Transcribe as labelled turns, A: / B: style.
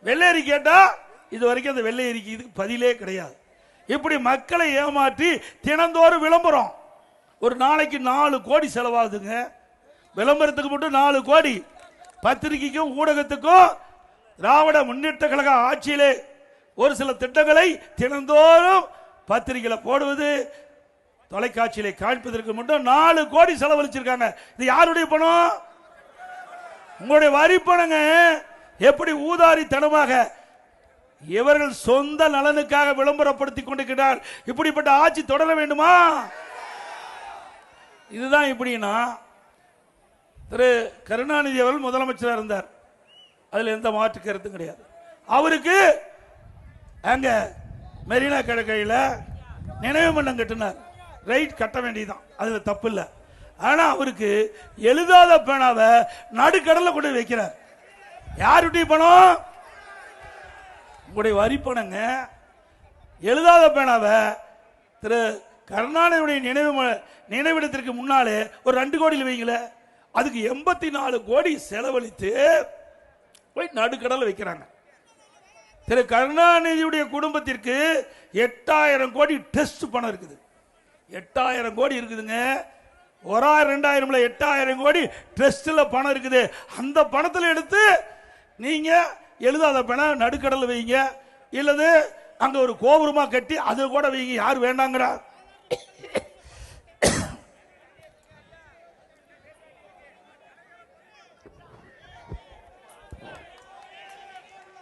A: வெள்ளை கேட்டா இது வரைக்கும் அந்த வெள்ளை இதுக்கு பதிலே கிடையாது. இப்படி மக்களை ஏமாற்றி தினந்தோறும் விளம்பரம். ஒரு நாளைக்கு 4 கோடி செலவாகுதுங்க விளம்பரத்துக்கு மட்டும். 4 கோடி. பத்திரிகைக்கும் ஊடகத்துக்கும் திராவிட முன்னேற்ற கழக ஆட்சியிலே ஒரு சில திட்டங்களை தினந்தோறும் பத்திரிகையில் போடுவது, தொலைக்காட்சியிலே காண்பதற்கு மட்டும் 4 கோடி செலவழிச்சிருக்காங்க. இது யாருடைய பணம்? உங்களுடைய வரி பணங்க. எப்படி ஊதாரித்தனமாக இவர்கள் சொந்த நலனுக்காக விளம்பரப்படுத்திக் கொண்டிருக்கிறார். இப்படிப்பட்ட ஆட்சி தொடர வேண்டுமா? இதுதான். இப்படின்னா திரு கருணாநிதி அவர்கள் முதலமைச்சராக இருந்தார், அதுல எந்த மாற்று கருத்தும் கிடையாது. அவருக்கு அங்க மெரினா கடற்கரையில் நினைவு மன்றம் கட்டினார். ரைட், கட்ட வேண்டியதுதான், அதுல தப்பு இல்லை. ஆனா அவருக்கு எழுதாத பேனாவை நடுக்கடல கொண்டு வைக்கிறார். யாருடைய பணம்? உங்களுடைய வரி பணங்க. எழுதாத பேனாவை திரு கருணாநிதியுடைய நினைவிடத்திற்கு முன்னாலே ஒரு 2 கோடியில் வைங்கள, அதுக்கு 84 கோடி செலவழித்து போய் நடுக்கடல வைக்கிறாங்க. திரு கருணாநிதியுடைய குடும்பத்திற்கு 8000 கோடி டெஸ்ட் பணம் இருக்குது. 8000 கோடி இருக்குதுங்க. 1000 2000 8000 கோடி ட்ரஸ்ட்ல பணம் இருக்குது. அந்த பணத்தில் எடுத்து நீங்க எழுதாத பணம் நடுக்கடல வைங்க, இல்லது அங்க ஒரு கோபுரமா கட்டி அது கூட வைங்க. யார் வேண்டாங்கிறா?